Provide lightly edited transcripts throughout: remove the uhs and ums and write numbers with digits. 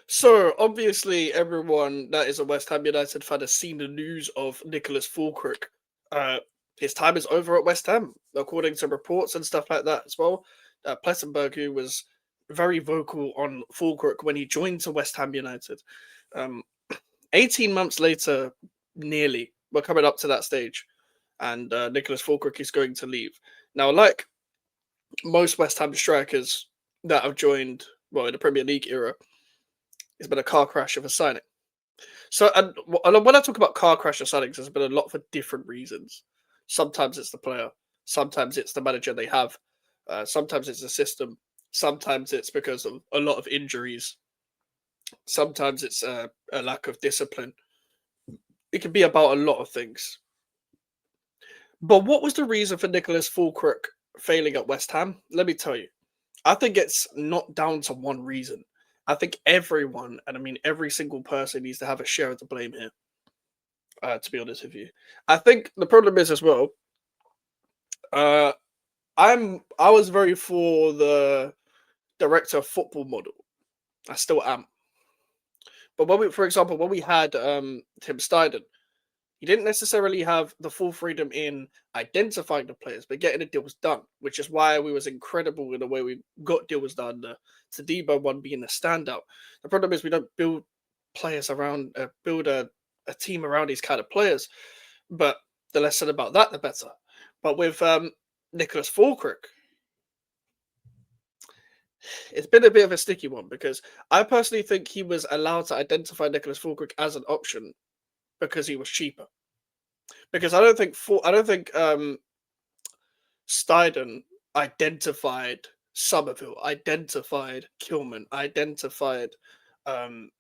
So obviously, everyone that is a West Ham United fan has seen the news of Niclas Fullkrug. Uh, his time is over at West Ham, according to reports and stuff like that as well. Plettenberg, who was very vocal on Fullkrug when he joined to West Ham United, um, 18 months later, nearly, we're coming up to that stage, and Niclas Fullkrug is going to leave. Now, like most West Ham strikers that have joined, well, in the Premier League era, it's been a car crash of a signing. So, and when I talk about car crash of signings, there's been a lot for different reasons. Sometimes it's the player, sometimes it's the manager they have, sometimes it's the system, sometimes it's because of a lot of injuries, sometimes it's a lack of discipline. It can be about a lot of things. But what was the reason for Nicholas Fulkirk failing at West Ham? Let me tell you. I think it's not down to one reason. I think everyone, and I mean every single person, needs to have a share of the blame here. To be honest with you, I think the problem is as well. Uh, I was very for the director of football model. I still am. But when we, for example, when we had Tim Steidten, he didn't necessarily have the full freedom in identifying the players, but getting the deals done, which is why we was incredible in the way we got deals done. The Tadibo one being a standout. The problem is we don't build players around, build a team around these kind of players. But the less said about that, the better. But with Nicholas Fulkirk, it's been a bit of a sticky one because I personally think he was allowed to identify Nicholas Fulkirk as an option because he was cheaper. Because I don't think Steiden identified Somerville, identified Kilman, identified um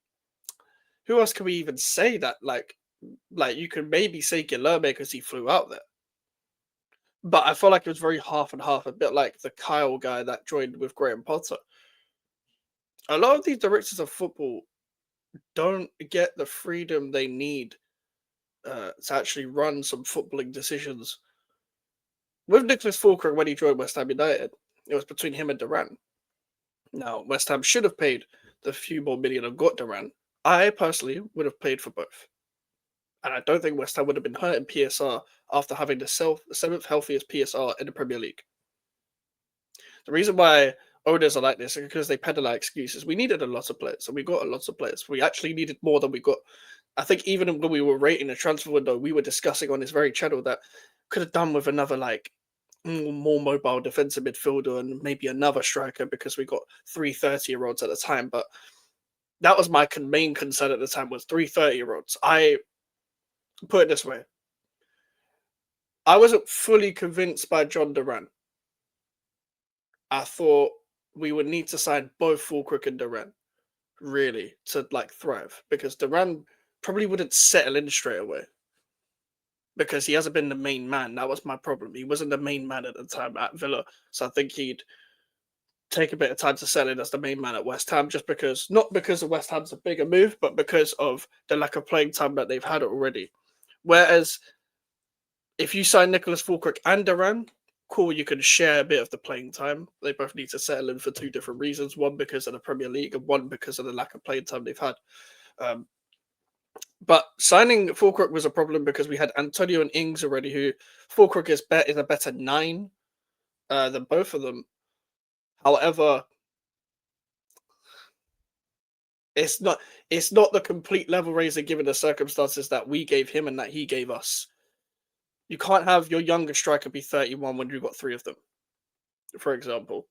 who else can we even say that like you can maybe say Guilherme because he flew out there. But I felt like it was very half and half, a bit like the Kyle guy that joined with Graham Potter. A lot of these directors of football don't get the freedom they need to actually run some footballing decisions. With Nicholas Fulker when he joined West Ham United, it was between him and Duran. Now, West Ham should have paid the few more million and got Duran. I personally would have paid for both. And I don't think West Ham would have been hurt in PSR after having the seventh healthiest PSR in the Premier League. The reason why owners are like this is because they peddle our excuses. We needed a lot of players, and we got a lot of players. We actually needed more than we got. I think even when we were rating the transfer window, we were discussing on this very channel that could have done with another more mobile defensive midfielder and maybe another striker because we got 3 30-year-olds at the time. But that was my main concern at the time was 3 30-year-olds. I put it this way. I wasn't fully convinced by John Duran. I thought we would need to sign both Fulkirk and Duran, really, to thrive. Because Duran probably wouldn't settle in straight away. Because he hasn't been the main man. That was my problem. He wasn't the main man at the time at Villa. So I think he'd take a bit of time to settle in as the main man at West Ham, just because not because of West Ham's a bigger move, but because of the lack of playing time that they've had already. Whereas if you sign Nicholas Fulkirk and Duran, cool, you can share a bit of the playing time. They both need to settle in for two different reasons. One because of the Premier League and one because of the lack of playing time they've had. Um, but signing Fulkirk was a problem because we had Antonio and Ings already, who Fulkirk is a better 9 than both of them. However, it's not the complete level raiser given the circumstances that we gave him and that he gave us. You can't have your youngest striker be 31 when you've got 3 of them, for example.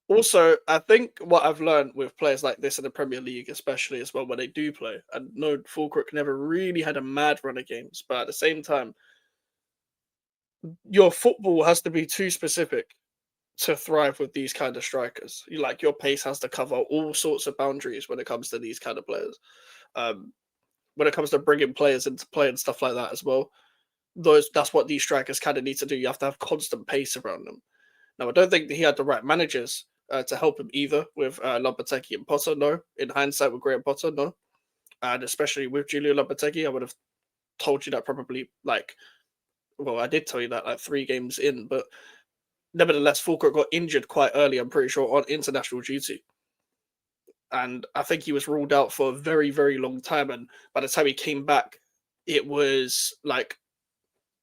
Also, I think what I've learned with players like this in the Premier League, especially as well when they do play, and no, Fulkirk never really had a mad run of games, but at the same time, your football has to be too specific to thrive with these kind of strikers. Your pace has to cover all sorts of boundaries when it comes to these kind of players. Um, when it comes to bringing players into play and stuff like that as well, that's what these strikers kind of need to do. You have to have constant pace around them. Now, I don't think that he had the right managers to help him either with Lopetegui and Potter. No, in hindsight, with Graham Potter, no, and especially with Julio Lopetegui, I would have told you that probably well, I did tell you that 3 games in, but nevertheless, Fulkirk got injured quite early. I'm pretty sure on international duty, and I think he was ruled out for a very, very long time. And by the time he came back, it was like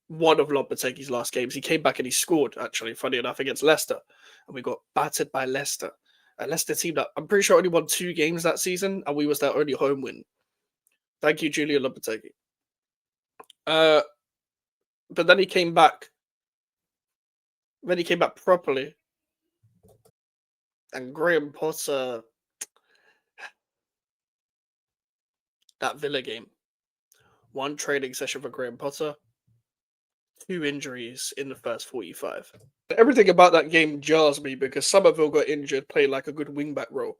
one of Lopetegui's last games. He came back and he scored, actually, funny enough, against Leicester. And we got battered by Leicester. A Leicester team that I'm pretty sure only won 2 games that season, and we was their only home win. Thank you, Julian Lopetegui. Uh, but then he came back. Then he came back properly. And Graham Potter, that Villa game, one training session for Graham Potter, 2 injuries in the first 45. Everything about that game jars me because Somerville got injured, played like a good wingback role.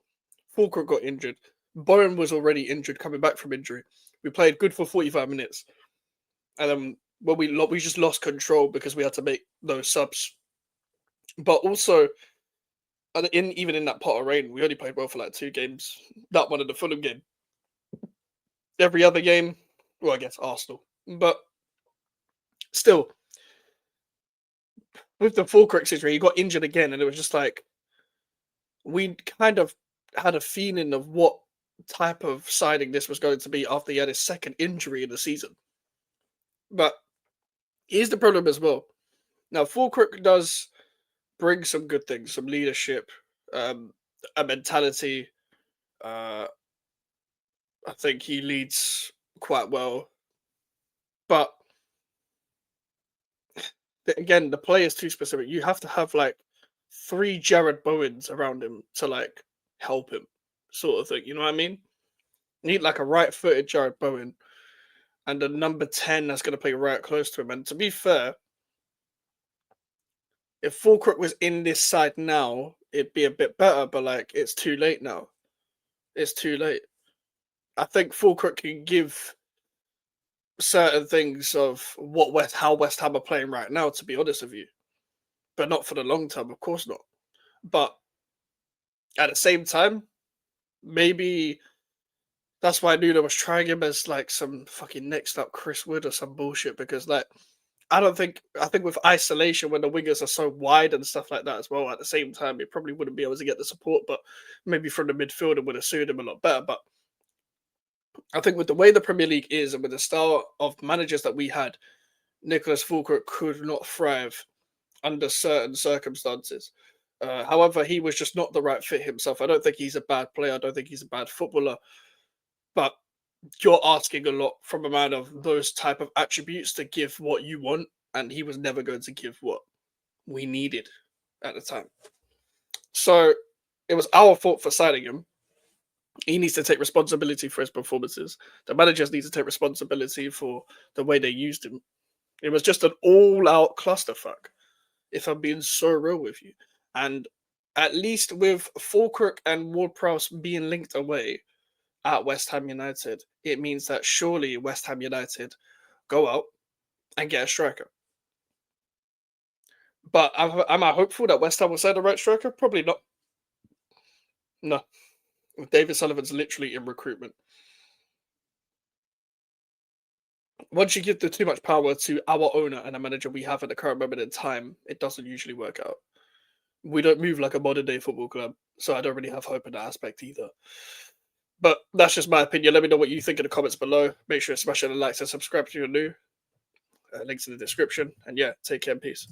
Fullkrug got injured. Bowen was already injured, coming back from injury. We played good for 45 minutes. And then when we just lost control because we had to make those subs. But also, even in that pot of rain, we only played well for like 2 games. That one and the Fulham game. Every other game, well, I guess Arsenal. But still, with the Fullkrug situation, he got injured again, and it was just like we kind of had a feeling of what type of signing this was going to be after he had his second injury in the season. But here's the problem as well. Now, Fullkrug does bring some good things, some leadership, a mentality. I think he leads quite well. But again, the play is too specific. You have to have like 3 Jared Bowens around him to like help him, sort of thing. You know what I mean? You need like a right-footed Jared Bowen and a number 10 that's going to play right close to him. And to be fair, if Fullkrug was in this side now, it'd be a bit better. But like, it's too late now. It's too late. I think Fullkrug can give certain things of how West Ham are playing right now, to be honest with you, but not for the long term, of course not. But at the same time, maybe that's why Nuno was trying him as like some fucking next up Chris Wood or some bullshit, because like I think with isolation when the wingers are so wide and stuff like that as well, at the same time he probably wouldn't be able to get the support, but maybe from the midfield it would have suited him a lot better. But I think with the way the Premier League is and with the style of managers that we had, Niclas Fullkrug could not thrive under certain circumstances. However, he was just not the right fit himself. I don't think he's a bad player. I don't think he's a bad footballer. But you're asking a lot from a man of those type of attributes to give what you want, and he was never going to give what we needed at the time. So it was our fault for signing him. He needs to take responsibility for his performances. The managers need to take responsibility for the way they used him. It was just an all-out clusterfuck, if I'm being so real with you. And at least with Fullkrug and Ward-Prowse being linked away at West Ham United, it means that surely West Ham United go out and get a striker. But am I hopeful that West Ham will sign the right striker? Probably not. No. David Sullivan's literally in recruitment. Once you give too much power to our owner and a manager we have at the current moment in time, it doesn't usually work out. We don't move like a modern day football club, so I don't really have hope in that aspect either. But that's just my opinion. Let me know what you think in the comments below. Make sure to smash the likes and subscribe if you're new. Links in the description. And yeah, take care and peace.